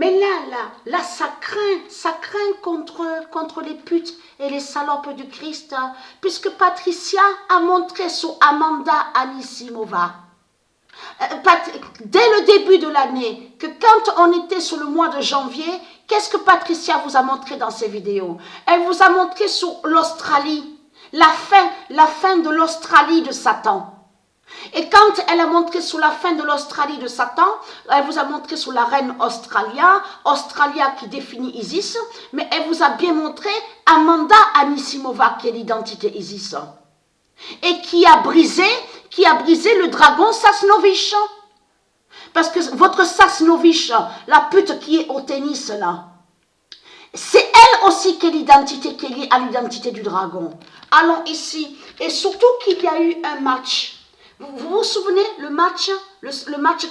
Mais là, ça craint contre les putes et les salopes du Christ, hein, puisque Patricia a montré sur Amanda Anisimova, dès le début de l'année, que quand on était sur le mois de janvier, qu'est-ce que Patricia vous a montré dans ses vidéos? Elle vous a montré sur l'Australie, la fin de l'Australie de Satan. Et quand elle a montré sur la fin de l'Australie de Satan, elle vous a montré sur la reine Australia qui définit Isis, mais elle vous a bien montré Amanda Anisimova qui est l'identité Isis. Et qui a brisé le dragon Sasnovich. Parce que votre Sasnovich, la pute qui est au tennis là, c'est elle aussi qui est l'identité, qui est liée à l'identité du dragon. Allons ici, et surtout qu'il y a eu un match. Vous vous souvenez le match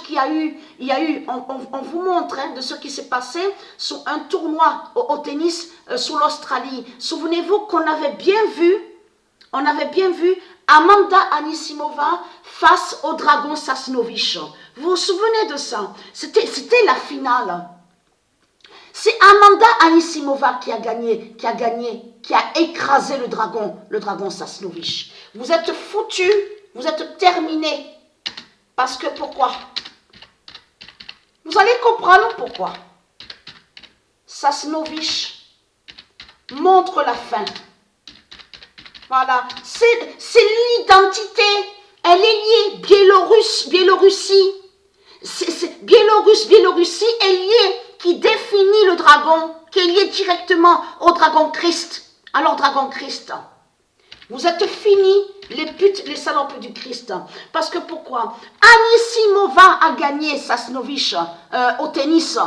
qu'il y a eu, on vous montre hein, de ce qui s'est passé sur un tournoi au tennis sur l'Australie. Souvenez-vous qu'on avait bien vu Amanda Anisimova face au dragon Sasnovich. Vous vous souvenez de ça? C'était la finale. C'est Amanda Anisimova qui a écrasé le dragon Sasnovich. Vous êtes foutus. Vous êtes terminés. Parce que pourquoi? Vous allez comprendre pourquoi. Sasnovich montre la fin. Voilà. C'est l'identité. Elle est liée. Biélorussie. Biélorussie est liée, qui définit le dragon, qui est lié directement au dragon Christ. Alors, dragon Christ, vous êtes finis, les putes, les salopes du Christ. Parce que pourquoi? Anisimova a gagné Sasnovich au tennis.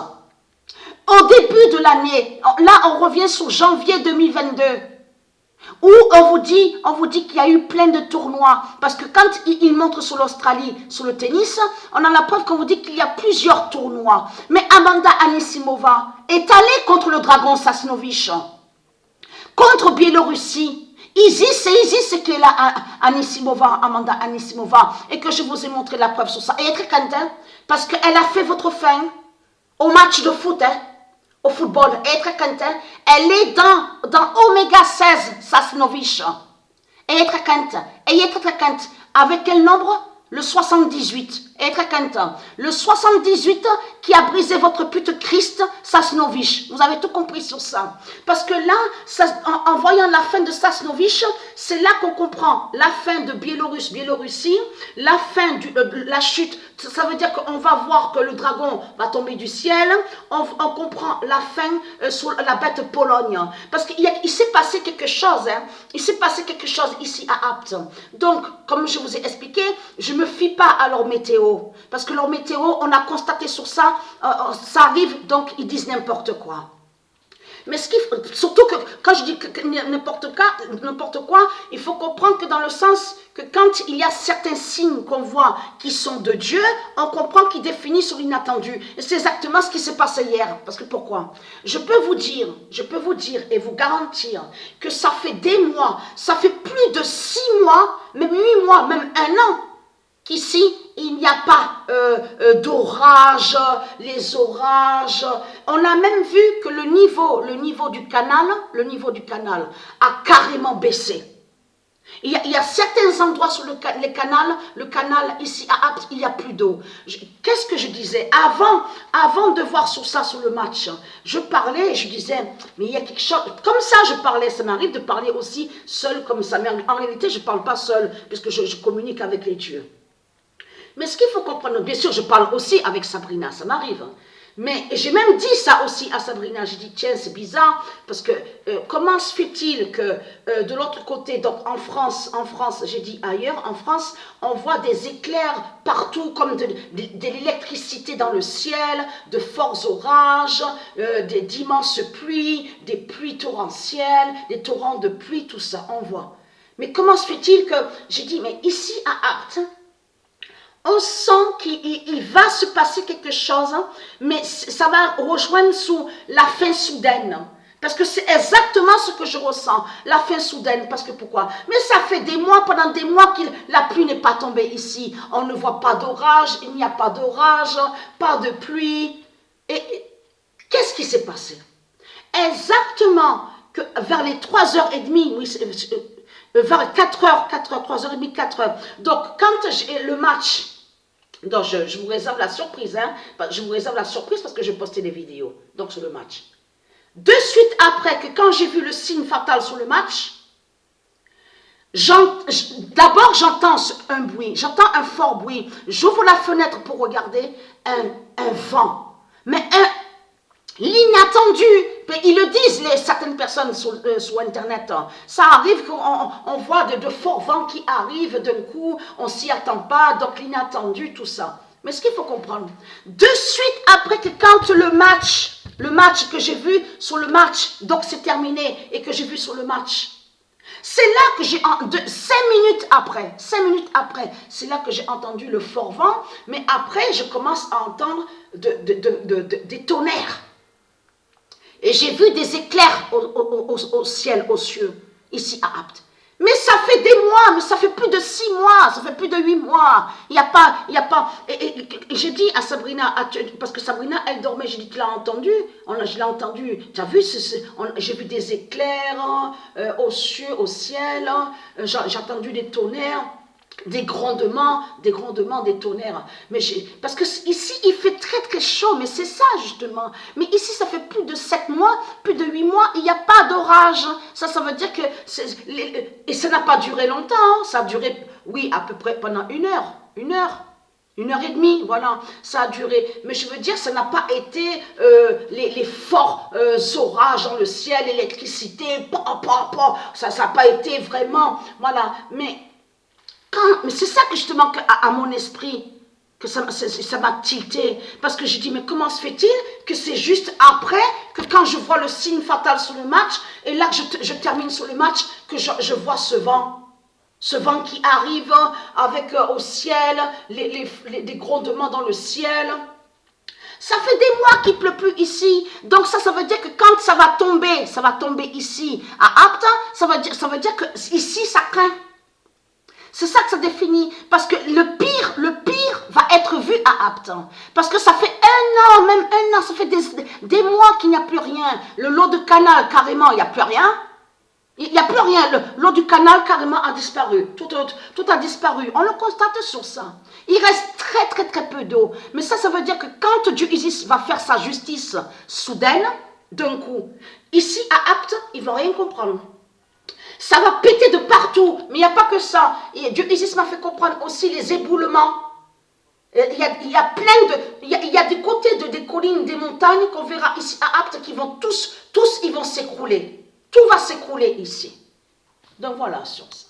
Au début de l'année, là on revient sur janvier 2022, où on vous dit qu'il y a eu plein de tournois. Parce que quand il montre sur l'Australie, sur le tennis, on a la preuve qu'on vous dit qu'il y a plusieurs tournois. Mais Amanda Anisimova est allée contre le dragon Sasnovich, contre Biélorussie. Isis qui est là, Amanda Anisimova, et que je vous ai montré la preuve sur ça. Et être content, parce qu'elle a fait votre fin au match de foot, hein, au football. Et être content, elle est dans Oméga 16, Sasnovich. Et être content, avec quel nombre? Le 78. Et être content. Le 78 qui a brisé votre pute Christ, Sasnovich. Vous avez tout compris sur ça. Parce que là, en voyant la fin de Sasnovich, c'est là qu'on comprend la fin de Biélorussie, la fin de la chute. Ça veut dire qu'on va voir que le dragon va tomber du ciel. On comprend la fin sur la bête Pologne. Parce qu'il s'est passé quelque chose. Hein. Il s'est passé quelque chose ici à Apt. Donc, comme je vous ai expliqué, je ne me fie pas à leur météo. Parce que leur météo, on a constaté sur ça, ça arrive, donc ils disent n'importe quoi. Mais surtout que quand je dis n'importe quoi, il faut comprendre que dans le sens que quand il y a certains signes qu'on voit qui sont de Dieu, on comprend qu'ils définissent sur l'inattendu. Et c'est exactement ce qui s'est passé hier. Parce que pourquoi? Je peux vous dire et vous garantir que ça fait des mois, ça fait plus de 6 mois, même 8 mois, même 1 an, qu'ici, il n'y a pas d'orage, les orages. On a même vu que le niveau du canal a carrément baissé. Il y a certains endroits sur le canal ici à Apt, il n'y a plus d'eau. Qu'est-ce que je disais? Avant de voir sur ça, sur le match, je parlais et je disais, mais il y a quelque chose. Comme ça, je parlais, ça m'arrive de parler aussi seul comme ça. Mais en réalité, je ne parle pas seul, puisque je communique avec les dieux. Mais ce qu'il faut comprendre, bien sûr, je parle aussi avec Sabrina, ça m'arrive. Mais j'ai même dit ça aussi à Sabrina. J'ai dit, tiens, c'est bizarre, parce que comment se fait-il que de l'autre côté, donc en France, j'ai dit ailleurs, en France, on voit des éclairs partout, comme de l'électricité dans le ciel, de forts orages, d'immenses pluies, des pluies torrentielles, des torrents de pluie, tout ça, on voit. Mais comment se fait-il que, j'ai dit, mais ici à Apt, on sent qu'il va se passer quelque chose, mais ça va rejoindre sous la fin soudaine. Parce que c'est exactement ce que je ressens, la fin soudaine. Parce que pourquoi? Mais ça fait des mois, pendant des mois que la pluie n'est pas tombée ici. On ne voit pas d'orage, il n'y a pas d'orage, pas de pluie. Et s'est passé? Exactement que vers les 3h30, vers 4h, 3h30, 4h. Donc, quand j'ai le match, donc je vous réserve la surprise, hein, je vous réserve la surprise parce que je postais des vidéos, donc sur le match. De suite après, que quand j'ai vu le signe fatal sur le match, d'abord j'entends un bruit, j'entends un fort bruit. J'ouvre la fenêtre pour regarder un vent, mais l'inattendu. Ils le disent, certaines personnes sur Internet. Ça arrive qu'on voit de forts vents qui arrivent d'un coup, on s'y attend pas, donc l'inattendu, tout ça. Mais ce qu'il faut comprendre, de suite après que quand le match que j'ai vu sur le match, donc c'est terminé, et que j'ai vu sur le match, c'est là que j'ai, 5 minutes après, c'est là que j'ai entendu le fort vent, mais après je commence à entendre des tonnerres. Et j'ai vu des éclairs au ciel, aux cieux, ici à Apt. Mais ça fait des mois, mais ça fait plus de 6 mois, ça fait plus de 8 mois. Il n'y a pas. Et j'ai dit à Sabrina, parce que Sabrina, elle dormait, j'ai dit, tu l'as entendu? Je l'ai entendu. Tu as vu, j'ai vu des éclairs aux cieux, au ciel. J'ai entendu des tonnerres. Des grondements, des tonnerres. Mais parce que ici, il fait très très chaud, mais c'est ça justement. Mais ici, ça fait plus de 7 mois, plus de 8 mois, il n'y a pas d'orage. Ça veut dire que... Et ça n'a pas duré longtemps, hein. Ça a duré, oui, à peu près pendant 1 heure. 1 heure et demie, voilà, ça a duré. Mais je veux dire, ça n'a pas été les forts orages dans le ciel, l'électricité, ça n'a pas été vraiment, voilà. Mais c'est ça que justement à mon esprit, que ça m'a tilté. Parce que je dis, mais comment se fait-il que c'est juste après, que quand je vois le signe fatal sur le match, et là que je termine sur le match, que je vois ce vent qui arrive avec au ciel, des grondements dans le ciel. Ça fait des mois qu'il ne pleut plus ici. Donc ça veut dire que quand ça va tomber ici à Apt, ça veut dire que ici ça craint. C'est ça que ça définit. Parce que le pire va être vu à Apt. Parce que ça fait 1 an, même 1 an, ça fait des mois qu'il n'y a plus rien. Le lot de canal, carrément, il n'y a plus rien. Il n'y a plus rien. Le lot du canal, carrément, a disparu. Tout a disparu. On le constate sur ça. Il reste très, très, très peu d'eau. Mais ça veut dire que quand Dieu Isis va faire sa justice soudaine, d'un coup, ici à Apt, il ne va rien comprendre. Ça va péter de partout, mais il n'y a pas que ça. Et Dieu Isis m'a fait comprendre aussi les éboulements. Il y a plein de... Il y a des côtés des collines, des montagnes qu'on verra ici à Apt qui vont tous ils vont s'écrouler. Tout va s'écrouler ici. Donc voilà sur ça.